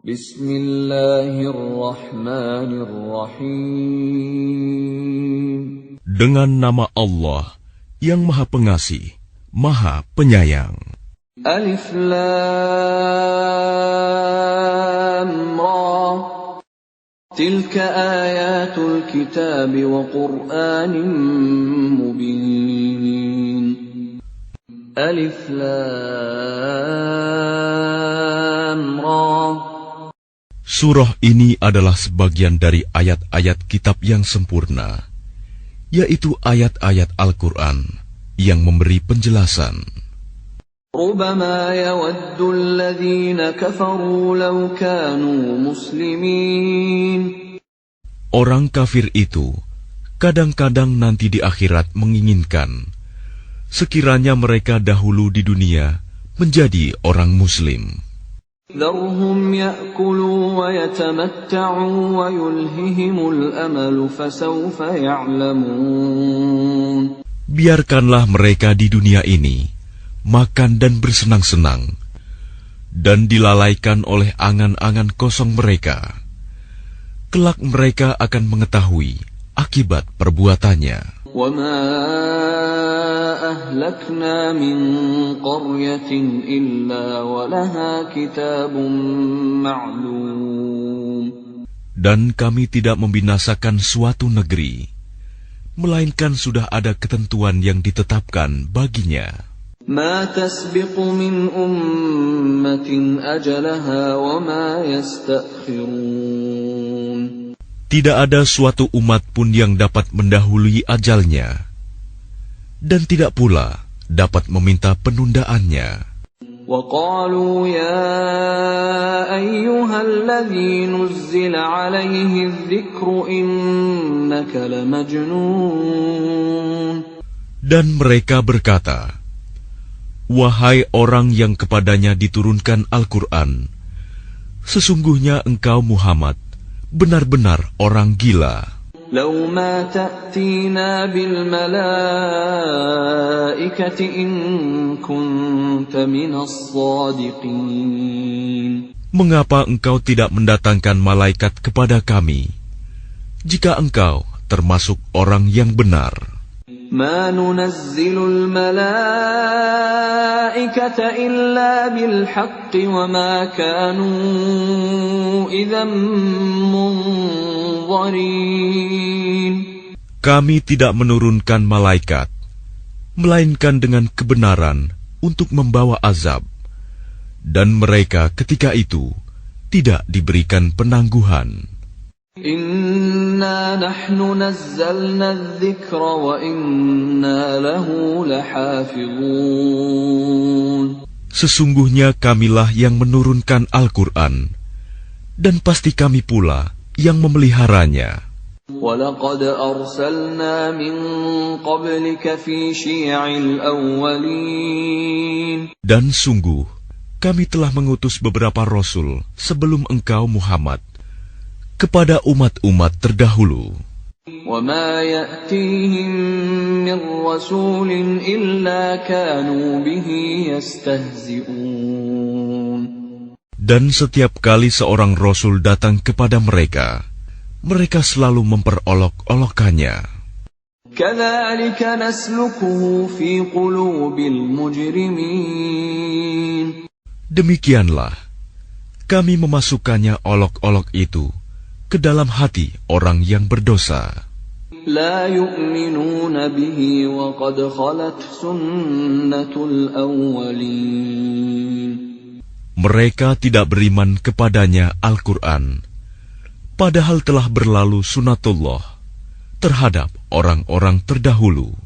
Bismillahirrahmanirrahim. Dengan nama Allah yang Maha Pengasih, Maha Penyayang. Alif Lam Ra. Tilka ayatul kitab wa Qur'anin mubin. Alif Lam Ra. Surah ini adalah sebagian dari ayat-ayat kitab yang sempurna, yaitu ayat-ayat Al-Quran yang memberi penjelasan. ربما يود الذين كفروا لو كانوا مسلمين. Orang kafir itu kadang-kadang nanti di akhirat menginginkan sekiranya mereka dahulu di dunia menjadi orang Muslim. ذرهم يأكلوا ويتمتعوا ويلههم الأمل فسوف يعلمون. Biarkanlah mereka di dunia ini makan dan bersenang-senang, dan dilalaikan oleh angan-angan kosong mereka. Kelak mereka akan mengetahui akibat perbuatannya. وَمَا أَهْلَكْنَا مِنْ قَرْيَةٍ إِلَّا وَلَهَا كِتَابٌ مَعْلُومٌ. Dan kami tidak membinasakan suatu negeri, melainkan sudah ada ketentuan yang ditetapkan baginya. مَا تَسْبِقُ مِنْ أُمَّةٍ أَجَلَهَا وَمَا يَسْتَأْخِرُونَ. Tidak ada suatu umat pun yang dapat mendahului ajalnya, dan tidak pula dapat meminta penundaannya. وَقَالُوا يَا أَيُّهَا الَّذِي نُزِّلَ عَلَيْهِ الذِّكْرُ إِنَّكَ لَمَجْنُونَ. Dan mereka berkata, wahai orang yang kepadanya diturunkan Al-Quran, sesungguhnya engkau Muhammad benar-benar orang gila. لَوْ مَا تَأْتِينَا بِالْمَلَائِكَةِ إِن كُنتَ مِنَ الصَّادِقِينَ. Mengapa engkau tidak mendatangkan malaikat kepada kami, jika engkau termasuk orang yang benar? مَا نُنَزِّلُ الْمَلَائِكَةَ إِلَّا بِالْحَقِّ وَمَا كَانُوا إِذًا مُنظَرِينَ. Kami tidak menurunkan malaikat, melainkan dengan kebenaran untuk membawa azab, dan mereka ketika itu tidak diberikan penangguhan. Inna nahnu nazzalna adh-dhikra wa inna lahu lahafizun. Sesungguhnya kamilah yang menurunkan Al-Quran, dan pasti kami pula yang memeliharanya. وَلَقَدْ أَرْسَلْنَا مِنْ قَبْلِكَ فِي شِيَعِ الْأَوَّلِينَ. Dan sungguh, kami telah mengutus beberapa rasul sebelum engkau Muhammad kepada umat-umat terdahulu. وَمَا يَأْتِيهِمْ مِنْ رَسُولٍ إِلَّا كَانُوا بِهِ يَسْتَهْزِئُونَ. Dan setiap kali seorang rasul datang kepada mereka, mereka selalu memperolok-olokkannya. كَذَلِكَ نَسْلُكُهُ فِي قُلُوبِ الْمُجْرِمِينَ. Demikianlah kami memasukkannya olok-olok itu ke dalam hati orang yang berdosa. لا يؤمنون به وقد خلت سنة الأولين. Mereka tidak beriman kepadanya Al-Quran, padahal telah berlalu sunatullah terhadap orang-orang terdahulu.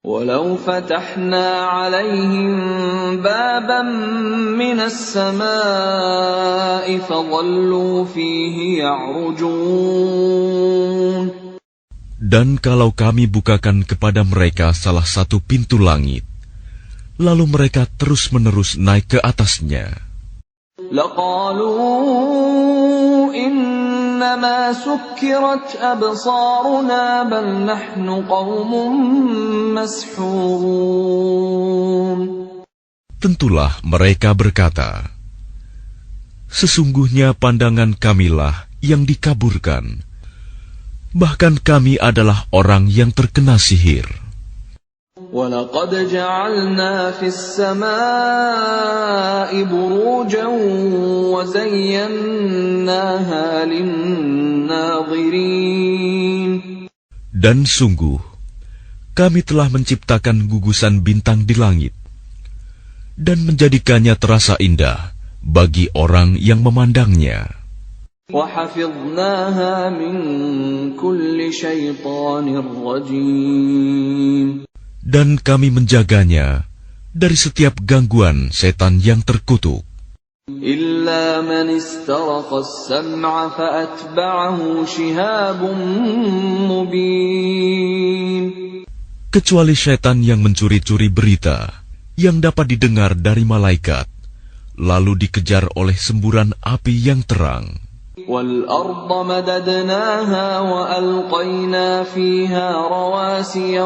ولو فتحنا عليهم بابا من السماء فظلوا فيه يعرجون. Dan kalau kami bukakan kepada mereka salah satu pintu langit, lalu mereka terus-menerus naik ke atasnya, لقالوا إنما سكرت أبصارنا بل نحن قوم مسحورون. Tentulah mereka berkata, Sesungguhnya pandangan kamilah yang dikaburkan. Bahkan kami adalah orang yang terkena sihir. وَلَقَدْ جَعَلْنَا فِي السَّمَاءِ بُرُوجًا وَزَيَّنَّاهَا لِلنَّاظِرِينَ. Dan sungguh, kami telah menciptakan gugusan bintang di langit dan menjadikannya terasa indah bagi orang yang memandangnya. وَحَفِظْنَاهَا مِنْ كُلِّ شَيْطَانٍ رَجِيمٍ. Dan kami menjaganya dari setiap gangguan setan yang terkutuk. إِلَّا مَنِ اسْتَرَقَ السَّمْعَ فَأَتْبَعَهُ شِهَابٌ مُبِينٌ. Kecuali setan yang mencuri-curi berita yang dapat didengar dari malaikat, lalu dikejar oleh semburan api yang terang. وَالْأَرْضَ مَدَدْنَاهَا وَأَلْقَيْنَا فِيهَا رَوَاسِيَ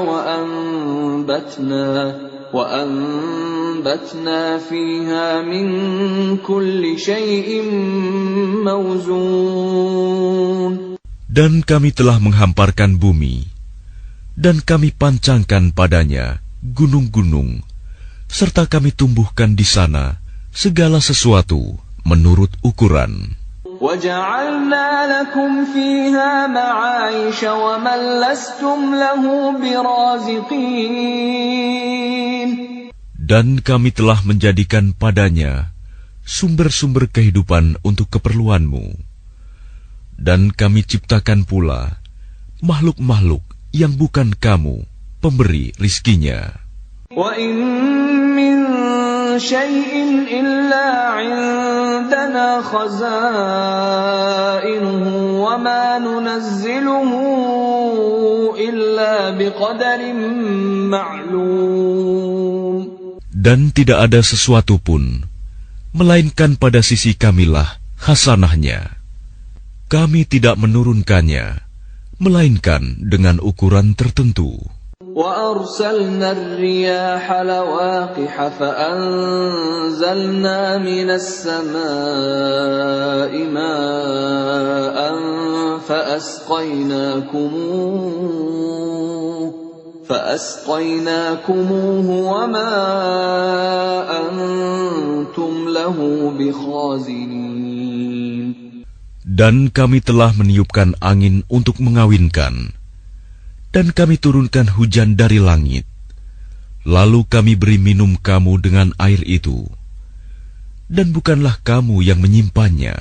وَأَنبَتْنَا فِيهَا مِنْ كُلِّ شَيْءٍ مَوْزُونٍ. Dan kami telah menghamparkan bumi, dan kami pancangkan padanya gunung-gunung, serta kami tumbuhkan di sana segala sesuatu menurut ukuran. وَجَعَلْنَا لَكُمْ فِيهَا مَعَايِشَ وَمَنْ لَسْتُمْ لَهُ بِرَازِقِينَ. Dan kami telah menjadikan padanya sumber-sumber kehidupan untuk keperluanmu. Dan kami ciptakan pula makhluk-makhluk yang bukan kamu pemberi rizkinya. وَإِن مِّن شَيْءٍ إِلَّا عِندَنَا خَزَائِنُهُ وَمَا نُنَزِّلُهُ إِلَّا بِقَدَرٍ مَّعْلُومٍ. Dan tidak ada sesuatu pun, melainkan pada sisi kamilah hasanahnya. Kami tidak menurunkannya, melainkan dengan ukuran tertentu. وَأَرْسَلْنَا الرِّيَاحَ لَوَاقِحَ فَأَنزَلْنَا مِنَ السَّمَاءِ مَاءً فَأَسْقَيْنَاكُمُوهُ وَمَا أَنْتُمْ لَهُ بِخَازِنِينَ. Dan kami telah meniupkan angin untuk mengawinkan, dan kami turunkan hujan dari langit. Lalu kami beri minum kamu dengan air itu, dan bukanlah kamu yang menyimpannya.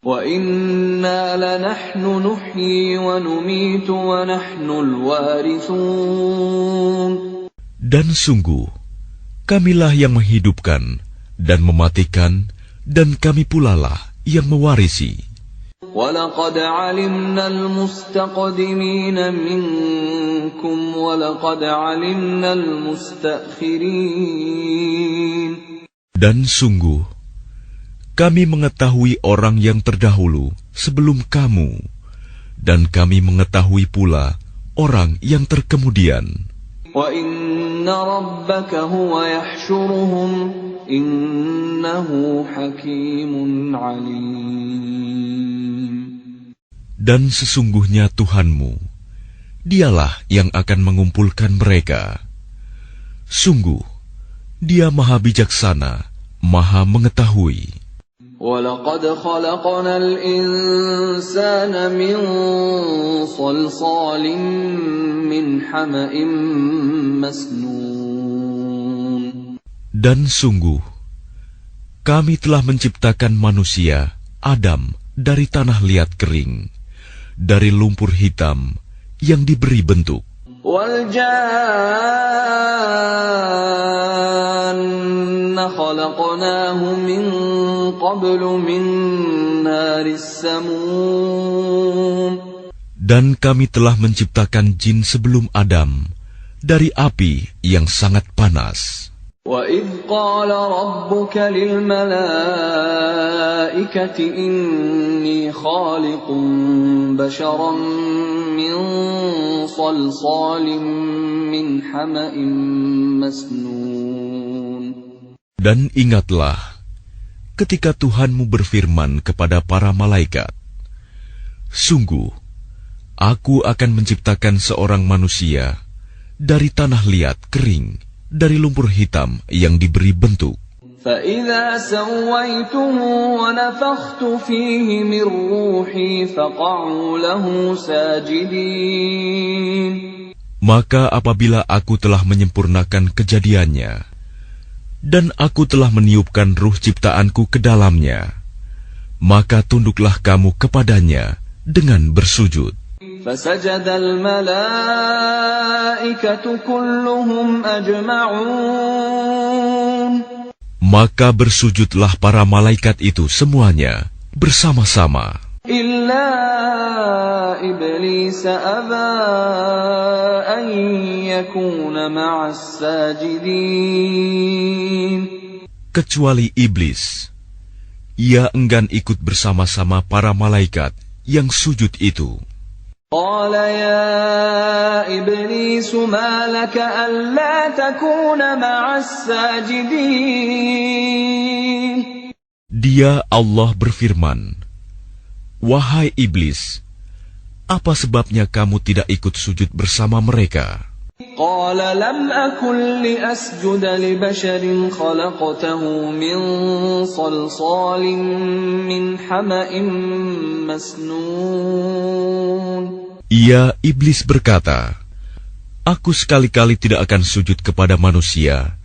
وَإِنَّا لَنَحْنُ نُحْيِي وَنُمِيتُ وَنَحْنُ الْوَارِثُونَ. Dan sungguh, kamilah yang menghidupkan dan mematikan, dan kami pulalah yang mewarisi. وَلَقَدْ عَلِمْنَا الْمُسْتَقْدِمِينَ مِنكُمْ وَلَقَدْ عَلِمْنَا الْمُسْتَأْخِرِينَ. Dan sungguh, kami mengetahui orang yang terdahulu sebelum kamu, dan kami mengetahui pula orang yang terkemudian. وَإِنَّ رَبَّكَ هُوَ يَحْشُرُهُمْ إِنَّهُ حَكِيمٌ عَلِيمٌ. Dan sesungguhnya Tuhanmu, Dialah yang akan mengumpulkan mereka. Sungguh, Dia Maha Bijaksana, Maha Mengetahui. وَلَقَدْ خَلَقْنَا الْإِنسَانَ مِنْ صَلْصَالٍ مِنْ حَمَإٍ مَسْنُونٍ. Dan sungguh, kami telah menciptakan manusia, Adam, dari tanah liat kering, dari lumpur hitam yang diberi bentuk. وَالْجَانَّ خَلَقْنَاهُ مِنْ قَبْلُ مِنْ نَارِ السَّمُومِ. Dan kami telah menciptakan jin sebelum Adam dari api yang sangat panas. وَإِذْ قَالَ رَبُّكَ لِلْمَلَائِكَةِ إِنِّي خَالِقٌ بَشَرًا مِّن صَلْصَالٍ مِّنْ حَمَإٍ مَسْنُونٍ. Dan ingatlah, ketika Tuhanmu berfirman kepada para malaikat, "Sungguh, Aku akan menciptakan seorang manusia dari tanah liat kering, dari lumpur hitam yang diberi bentuk. فَإِذَا سَوَّيْتُهُ وَنَفَخْتُ فِيهِ مِنْ رُوحِي فَقَعُوا لَهُ سَاجِدِينَ." Maka apabila aku telah menyempurnakan kejadiannya, dan aku telah meniupkan ruh ciptaanku ke dalamnya, maka tunduklah kamu kepadanya dengan bersujud. فَسَجَدَ الْمَلَائِكَةُ كُلُّهُمْ أَجْمَعُونَ. Maka bersujudlah para malaikat itu semuanya bersama-sama. إِلَّا إِبْلِيسَ أَبَى أَن يَكُونَ مَعَ السَّاجِدِينَ. Kecuali iblis, ia enggan ikut bersama-sama para malaikat yang sujud itu. قال يا إبليس ما لك ألا تكون مع الساجدين. Dia Allah berfirman, "Wahai iblis, apa sebabnya kamu tidak ikut sujud bersama mereka?" قال لم أكن لأسجد لبشر خلقته من صلصال من حمأ مسنون. Ia iblis berkata, "Aku sekali-kali tidak akan sujud kepada manusia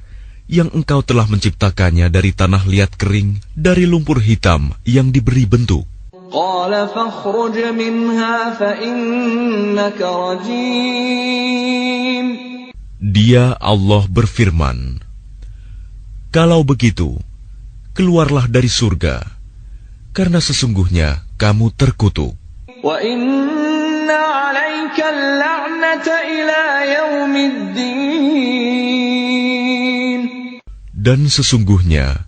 yang engkau telah menciptakannya dari tanah liat kering, dari lumpur hitam yang diberi bentuk." قال فاخرج منها فإنك رجيم. Dia Allah berfirman, "Kalau begitu, keluarlah dari surga, karena sesungguhnya kamu terkutuk. وَإِنَّ عَلَيْكَ اللَّعْنَةَ إِلَى يَوْمِ الدِّينِ. Dan sesungguhnya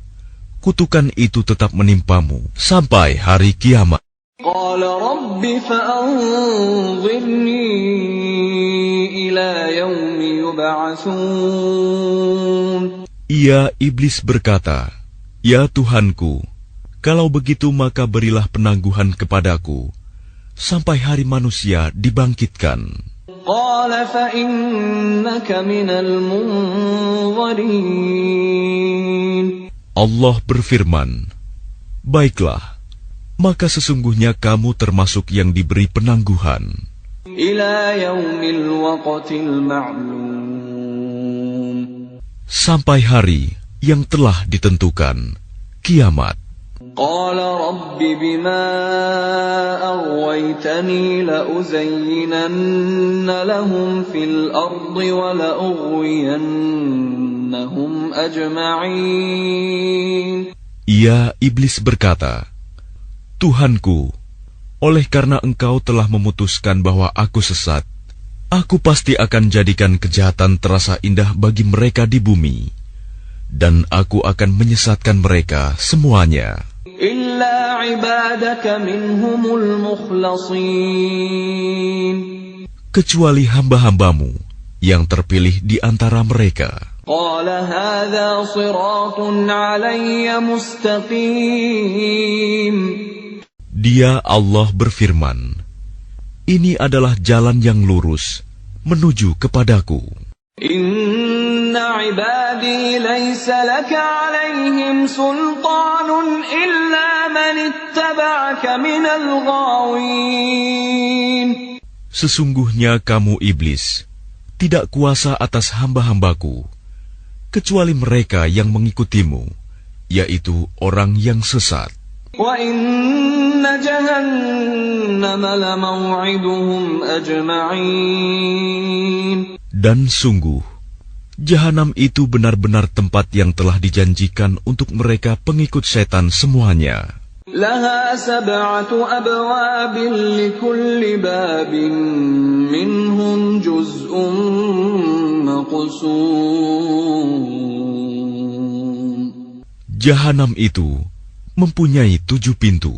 kutukan itu tetap menimpamu sampai hari kiamat." قال رب فأنظرني إلى يوم يبعثون. Ia iblis berkata, "Ya Tuhanku, kalau begitu maka berilah penangguhan kepadaku sampai hari manusia dibangkitkan." قال فإنك من المنظرين. Allah berfirman, "Baiklah, maka sesungguhnya kamu termasuk yang diberi penangguhan إلى يوم الوقت المعلوم. sampai hari yang telah ditentukan, kiamat." قال رب بما أغويتني لأزينن لهم في الأرض ولأغوينهم أجمعين. Ia iblis berkata, "Tuhanku, oleh karena engkau telah memutuskan bahwa aku sesat, aku pasti akan jadikan kejahatan terasa indah bagi mereka di bumi, dan aku akan menyesatkan mereka semuanya, إلا عبادك منهم المخلصين. kecuali hamba-hambamu yang terpilih di antara mereka." قال هذا صراط علي مستقيم. Dia Allah berfirman, "Ini adalah jalan yang lurus menuju kepadaku. إن عبادي ليس لك عليهم سلطان إلا من اتبعك من الغاوين. Sesungguhnya kamu iblis tidak kuasa atas hamba-hambaku, kecuali mereka yang mengikutimu, yaitu orang yang sesat. وَإِنَّ جَهَنَّمَ لَمَوْعِدُهُمْ أَجْمَعِينَ. Dan sungguh, Jahanam itu benar-benar tempat yang telah dijanjikan untuk mereka pengikut setan semuanya. لَهَا 7 أَبْوَابٍ لِكُلِّ بَابٍ مِّنْهُمْ جُزْءٌ مَّقْسُومٌ. Jahanam itu mempunyai 7 pintu.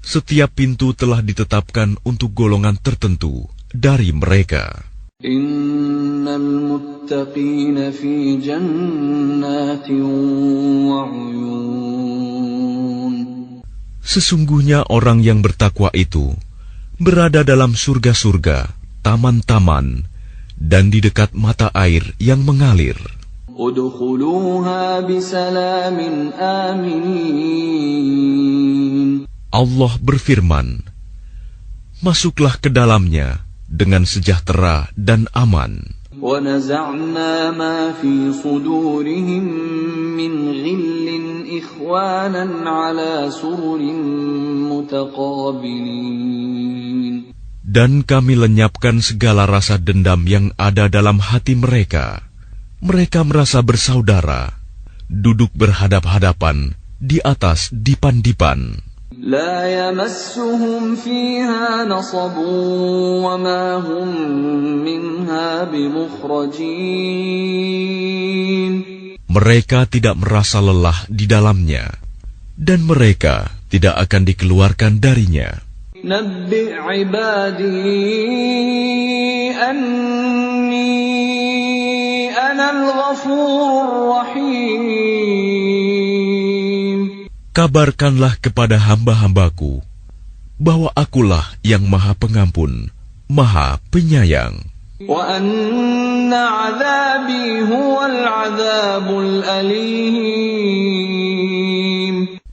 Setiap pintu telah ditetapkan untuk golongan tertentu dari mereka. Innal muttaqina fi jannatin wa 'uyun. Sesungguhnya orang yang bertakwa itu berada dalam surga-surga, taman-taman, dan di dekat mata air yang mengalir. Udkhuluha bisalamin aminin. Allah berfirman, masuklah ke dalamnya dengan sejahtera dan aman. وَنَزَعْنَا مَا فِي صُدُورِهِم مِّنْ غِلٍّ إِخْوَانًا عَلَى سُرُرٍ مُتَقَابِلِينَ. Dan kami lenyapkan segala rasa dendam yang ada dalam hati mereka. Mereka merasa bersaudara, duduk berhadap-hadapan di atas dipan-dipan. لا يمسهم فيها نصب وما هم منها بمخرجين. Mereka tidak merasa lelah di dalamnya, dan mereka tidak akan dikeluarkan darinya. نبئ عبادي أني أنا الغفور الرحيم. Kabarkanlah kepada hamba-hambaku bahwa akulah yang Maha Pengampun, Maha Penyayang. وَأَنَّ عَذَابِي هُوَ الْعَذَابُ الْأَلِيمُ.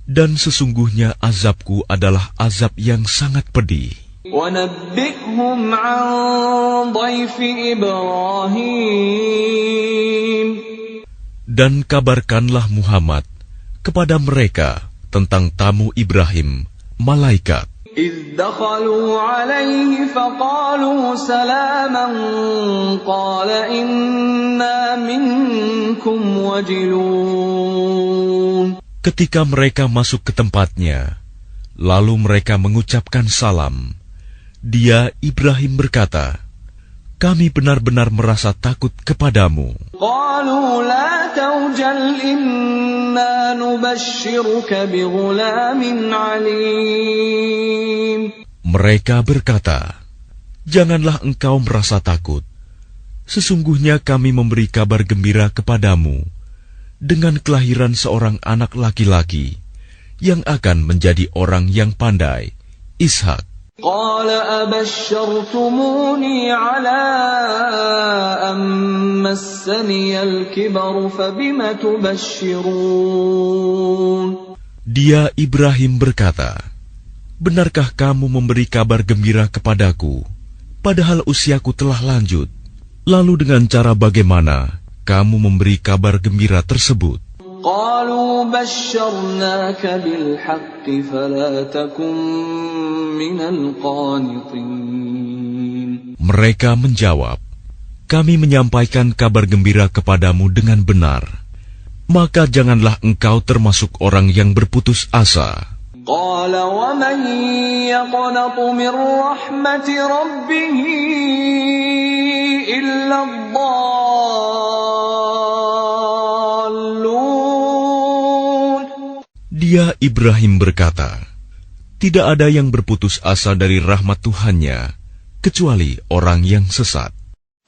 Dan sesungguhnya azabku adalah azab yang sangat pedih. وَنَبِّئْهُمْ عَنْ ضَيْفِ إِبْرَاهِيمَ. Dan kabarkanlah Muhammad kepada mereka tentang tamu Ibrahim, malaikat. إِذْ دَخَلُوا عَلَيْهِ فَقَالُوا سَلَامًا قَالَ إِنَّا مِنكُمْ وَجِلُونَ. Ketika mereka masuk ke tempatnya, lalu mereka mengucapkan salam. Dia, Ibrahim, berkata, kami benar-benar merasa takut kepadamu. قَالُوا لَا تَوْجَلْ إِنَّا نُبَشِّرُكَ بِغُلَامٍ عَلِيمٍ. Mereka berkata, janganlah engkau merasa takut. Sesungguhnya kami memberi kabar gembira kepadamu dengan kelahiran seorang anak laki-laki yang akan menjadi orang yang pandai, Ishak. قال أبشرتموني على أن مسني الكبر فبم تبشرون. Dia, Ibrahim, berkata, benarkah kamu memberi kabar gembira kepadaku, padahal usiaku telah lanjut? Lalu dengan cara bagaimana kamu memberi kabar gembira tersebut? قالوا بشرناك بالحق فلا تكن من القانطين. Mereka menjawab, kami menyampaikan kabar gembira kepadamu dengan benar, maka janganlah engkau termasuk orang yang berputus asa. قال ومن يقنط من رحمة ربه إلا الضالون. Dia, Ibrahim, berkata, tidak ada yang berputus asa dari rahmat Tuhannya, kecuali orang yang sesat.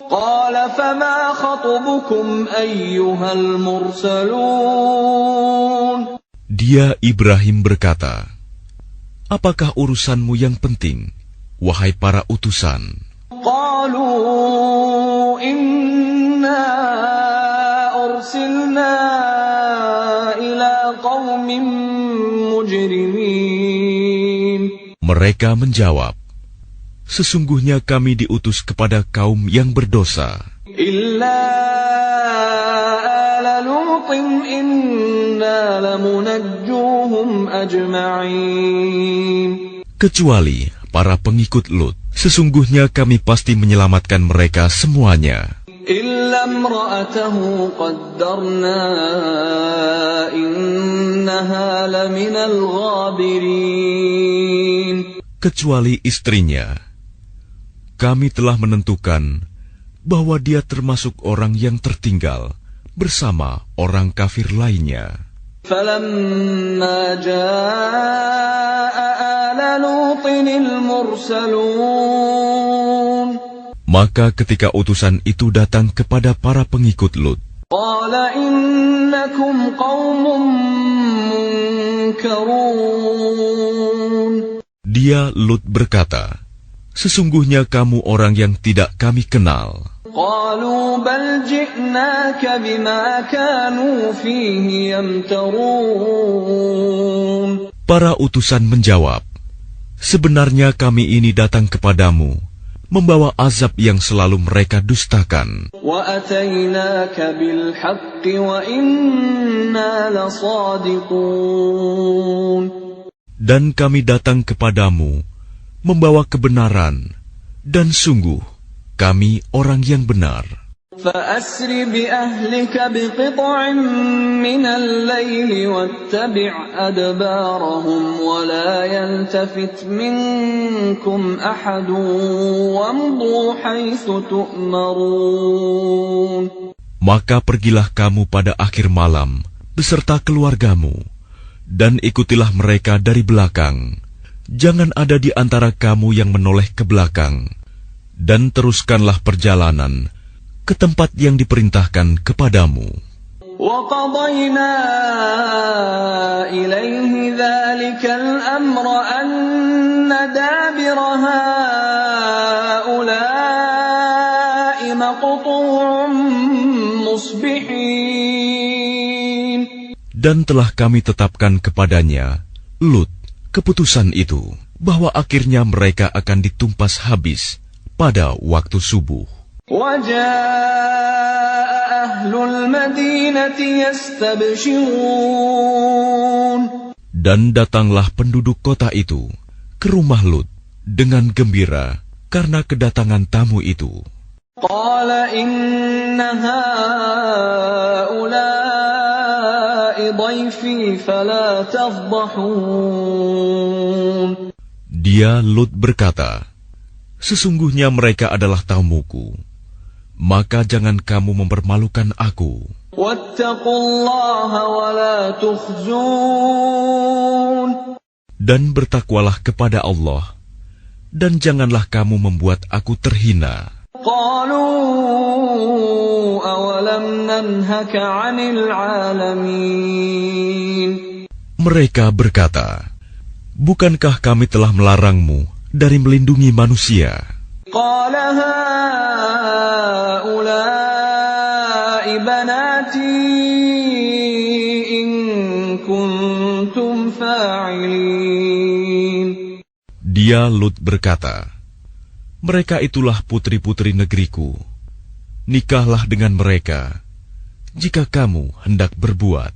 قال فما خطبكم أيها المرسلون. Dia, Ibrahim, berkata, apakah urusanmu yang penting, wahai para utusan? قالوا إنا أرسلنا إلى قوم مجرمين. Mereka menjawab, sesungguhnya kami diutus kepada kaum yang berdosa. إلا آل لوط إنا لمنجوهم أجمعين. Kecuali para pengikut Lut, sesungguhnya kami pasti menyelamatkan mereka semuanya. إلا امرأته قدرنا إنها لمن الغابرين. Kecuali istrinya, kami telah menentukan bahwa dia termasuk orang yang tertinggal bersama orang kafir lainnya. فلما جاء آل لوط المرسلون. Maka ketika utusan itu datang kepada para pengikut Lut, قال إنكم قوم منكرون. Dia Lut berkata, sesungguhnya kamu orang yang tidak kami kenal. قالوا بل جئناك بما كانوا فيه يمترون. Para utusan menjawab, sebenarnya kami ini datang kepadamu membawa azab yang selalu mereka dustakan. وَأَتَيْنَاكَ بِالْحَقِّ وَإِنَّا لَصَادِقُونَ. Dan kami datang kepadamu membawa kebenaran, dan sungguh kami orang yang benar. فَأَسْرِ بِأَهْلِكَ بِقِطْعٍ مِّنَ اللَّيْلِ وَاتَّبِعْ أَدْبَارَهُمْ وَلَا يَلْتَفِتْ مِنكُمْ أَحَدٌ وَامْضُوا حَيْثُ تُؤْمَرُونَ. Maka pergilah kamu pada akhir malam beserta keluargamu, dan ikutilah mereka dari belakang. Jangan ada di antara kamu yang menoleh ke belakang, dan teruskanlah perjalanan ke tempat yang diperintahkan kepadamu. وَقَضَيْنَا إِلَيْهِ ذَلِكَ الْأَمْرَ أَنَّ دَابِرَ هَؤُلَاءِ مَقْطُوعٌ مُصْبِحِينَ. Dan telah kami tetapkan kepadanya, Lut, keputusan itu, bahwa akhirnya mereka akan ditumpas habis pada waktu subuh. وَجَاءَ أَهْلُ الْمَدِينَةِ يَسْتَبْشِرُونَ. Dan datanglah penduduk kota itu ke rumah Lut dengan gembira karena kedatangan tamu itu. قَالَ إِنَّ هَؤُلَاءِ ضَيْفِي فَلَا تَفْضَحُونِ. Dia Lut berkata, sesungguhnya mereka adalah tamuku, maka jangan kamu mempermalukan aku. وَاتَّقُوا اللَّهَ وَلَا تُخْزُونِ. Dan bertakwalah kepada Allah, dan janganlah kamu membuat aku terhina. قَالُوا أَوَلَمْ نَنْهَكَ عَنِ الْعَالَمِينَ. Mereka berkata, bukankah kami telah melarangmu dari melindungi manusia? قَالَ هَؤُلَاءِ بَنَاتِي إِن كُنتُمْ فَاعِلِينَ. Dia Lut berkata, mereka itulah putri-putri negeriku. Nikahlah dengan mereka, jika kamu hendak berbuat.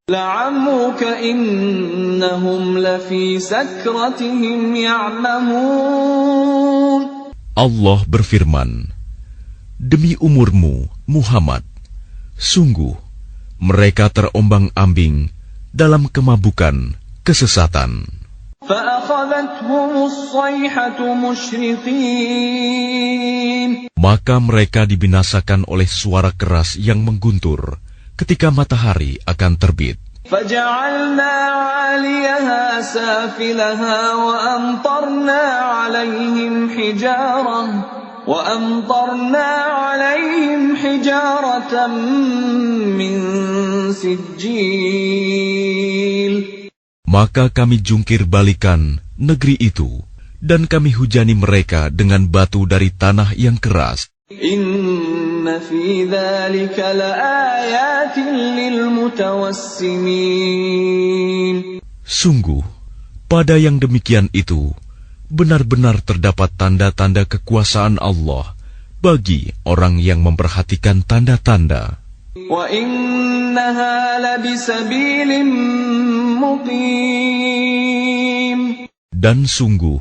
لَعَمْرُكَ إِنَّهُمْ لَفِي سَكْرَتِهِمْ يَعْمَهُونَ. Allah berfirman, demi umurmu, Muhammad, sungguh mereka terombang-ambing dalam kemabukan kesesatan. فَأَخَذَتْهُمُ الصَّيْحَةُ مُشْرِقِينَ. Maka mereka dibinasakan oleh suara keras yang mengguntur ketika matahari akan terbit. فَجَعَلْنَا عَالِيَهَا سَافِلَهَا وَأَمْطَرْنَا عَلَيْهِمْ حِجَارَةً مِّن سِجِّيلٍ. Maka kami jungkir balikan negeri itu, dan kami hujani mereka dengan batu dari tanah yang keras. Inna fi dzalika laayatin lilmutawassimin. Sungguh, pada yang demikian itu, benar-benar terdapat tanda-tanda kekuasaan Allah bagi orang yang memperhatikan tanda-tanda. Wa innaha labisabilin muqim. Dan sungguh,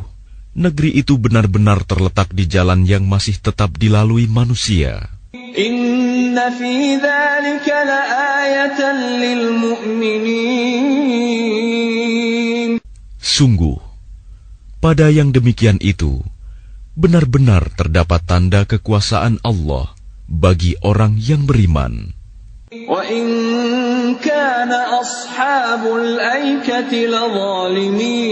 negeri itu benar-benar terletak di jalan yang masih tetap dilalui manusia. Inna fi dzalika laayatan lilmu'minin. Sungguh, pada yang demikian itu, benar-benar terdapat tanda kekuasaan Allah bagi orang yang beriman. Wa in kana ashabul aikati ladzalimin.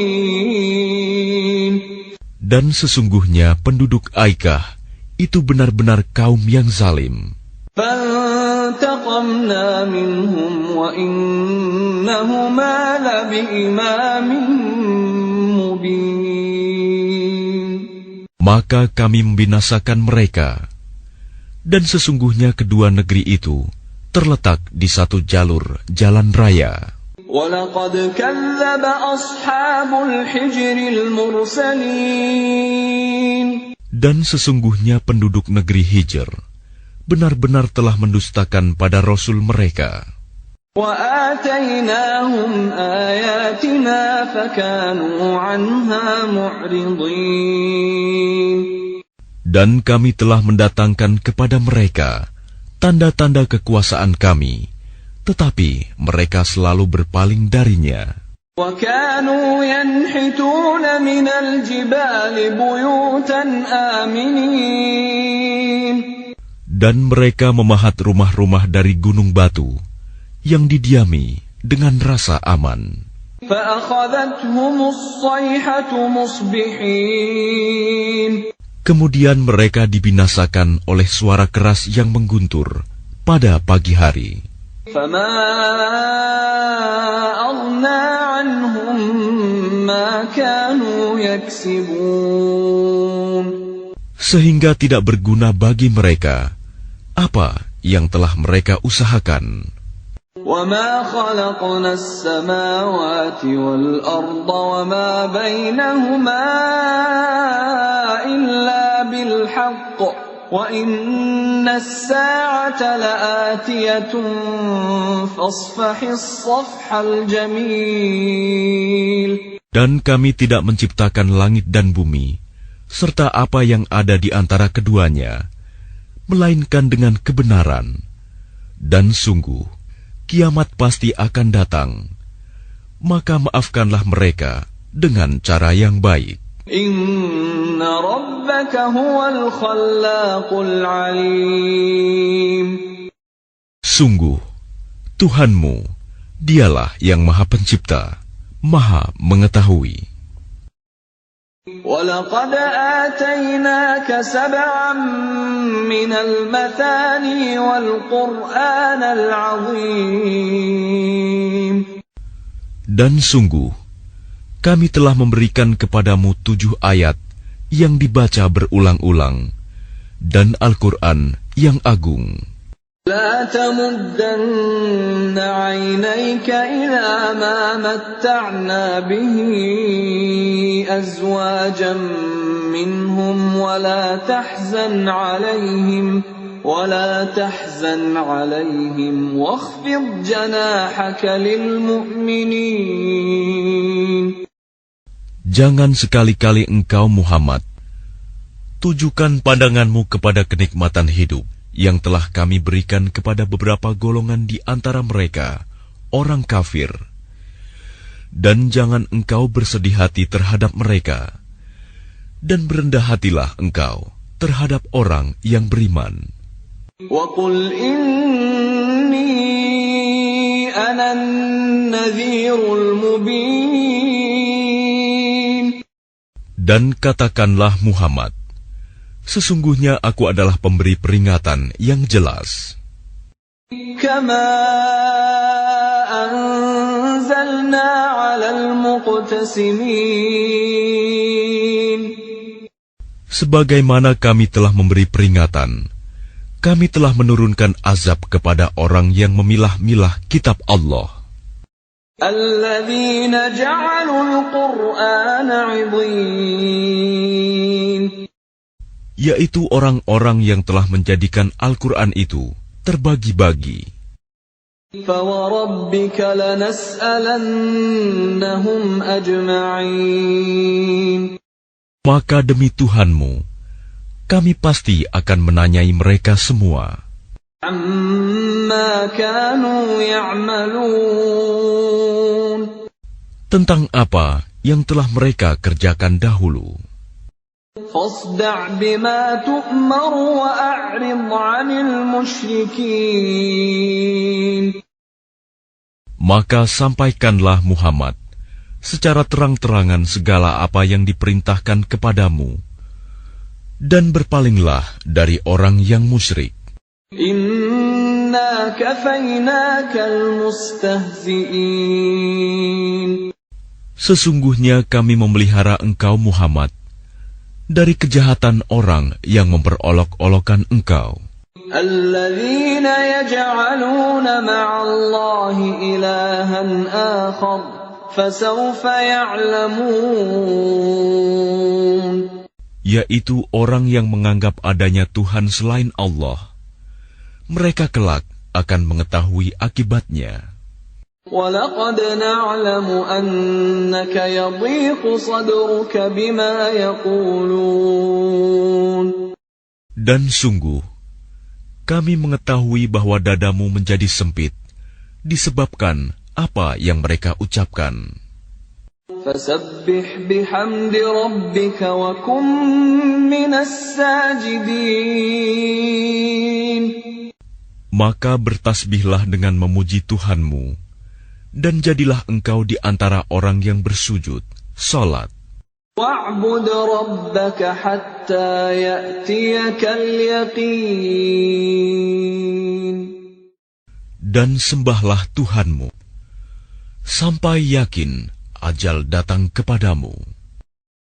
Dan sesungguhnya penduduk Aikah itu benar-benar kaum yang zalim. فانتقمنا منهم وإنهما لبإمام مبين. Maka kami membinasakan mereka, dan sesungguhnya kedua negeri itu terletak di satu jalur jalan raya. وَلَقَدْ كَذَّبَ أَصْحَابُ الْحِجْرِ الْمُرْسَلِينَ. Dan sesungguhnya penduduk negeri Hijr benar-benar telah mendustakan pada Rasul mereka. وَآتَيْنَاهُمْ آيَاتِنَا فَكَانُوا عَنْهَا مُعْرِضِينَ. Dan kami telah mendatangkan kepada mereka tanda-tanda kekuasaan kami, tetapi mereka selalu berpaling darinya. وَكَانُوا يَنْحِتُونَ مِنَ الْجِبَالِ بُيُوتًا آمِنِينَ. Dan mereka memahat rumah-rumah dari gunung batu yang didiami dengan rasa aman. فَأَخَذَتْهُمُ الصَّيْحَةُ مُصْبِحِينَ. Kemudian mereka dibinasakan oleh suara keras yang mengguntur pada pagi hari. فَمَا أَغْنَى عَنْهُمْ مَا كَانُوا يَكْسِبُونَ. Sehingga tidak berguna bagi mereka apa yang telah mereka usahakan. وَمَا خَلَقْنَا السَّمَاوَاتِ وَالْأَرْضَ وَمَا بَيْنَهُمَا إِلَّا بِالْحَقِّ وَإِنَّ السَّاعَةَ لَآتِيَةٌ فَاصْفَحِ الصَّفْحَ الْجَمِيلَ. Dan kami tidak menciptakan langit dan bumi serta apa yang ada di antara keduanya, melainkan dengan kebenaran. Dan sungguh, kiamat pasti akan datang. Maka maafkanlah mereka dengan cara yang baik. Inna rabbaka huwal khallaqul alim. Sungguh, Tuhanmu, dialah yang Maha Pencipta, Maha Mengetahui. وَلَقَدْ آتَيْنَاكَ سَبْعًا مِنَ الْمَثَانِي وَالْقُرْآنَ الْعَظِيمَ. Dan sungguh, kami telah memberikan kepadamu 7 ayat yang dibaca berulang-ulang, dan Al-Quran yang agung. لا تمدن عينيك إلى ما متعنا به أزواجا منهم ولا تحزن عليهم واخفض جناحك للمؤمنين. Jangan sekali-kali engkau Muhammad tujukan pandanganmu kepada kenikmatan hidup yang telah kami berikan kepada beberapa golongan di antara mereka, orang kafir. Dan jangan engkau bersedih hati terhadap mereka, dan berendah hatilah engkau terhadap orang yang beriman. وَقُلْ إِنِّي أَنَا النَّذِيرُ الْمُبِينُ. Dan katakanlah Muhammad, sesungguhnya aku adalah pemberi peringatan yang jelas. Kama anzalna 'alal muqtasimin. Sebagaimana kami telah memberi peringatan, kami telah menurunkan azab kepada orang yang memilah-milah kitab Allah. Alladzina ja'alul Qur'ana 'idhin. Yaitu orang-orang yang telah menjadikan Al-Quran itu terbagi-bagi. Fawarabbika lanas'alannahum ajma'in. Maka demi Tuhanmu, kami pasti akan menanyai mereka semua. Amma kanu ya'malun. Tentang apa yang telah mereka kerjakan dahulu. Fasda' bima tu'mar wa a'rid 'anil musyrikin. Maka sampaikanlah Muhammad secara terang-terangan segala apa yang diperintahkan kepadamu, dan berpalinglah dari orang yang musyrik. إِنَّا كَفَيْنَاكَ الْمُسْتَهْزِئِينَ. Sesungguhnya kami memelihara engkau Muhammad dari kejahatan orang yang memperolok-olokkan engkau. الَّذِينَ يَجْعَلُونَ مَعَ اللَّهِ إِلَٰهًا آخَرَ فَسَوْفَ يَعْلَمُونَ. Yaitu orang yang menganggap adanya Tuhan selain Allah. Mereka kelak akan mengetahui akibatnya. وَلَقَدْ نَعْلَمُ أَنَّكَ يَضِيقُ صَدْرُكَ بِمَا يَقُولُونَ. Dan sungguh, kami mengetahui bahwa dadamu menjadi sempit disebabkan apa yang mereka ucapkan. فَسَبِّحْ بِحَمْدِ رَبِّكَ وَكُن مِّنَ السَّاجِدِينَ. Maka bertasbihlah dengan memuji Tuhanmu, dan jadilah engkau di antara orang yang bersujud, salat. وَاعْبُدْ رَبَّكَ حَتَّى يَأْتِيَكَ الْيَقِينُ. Dan sembahlah Tuhanmu sampai yakin ajal datang kepadamu.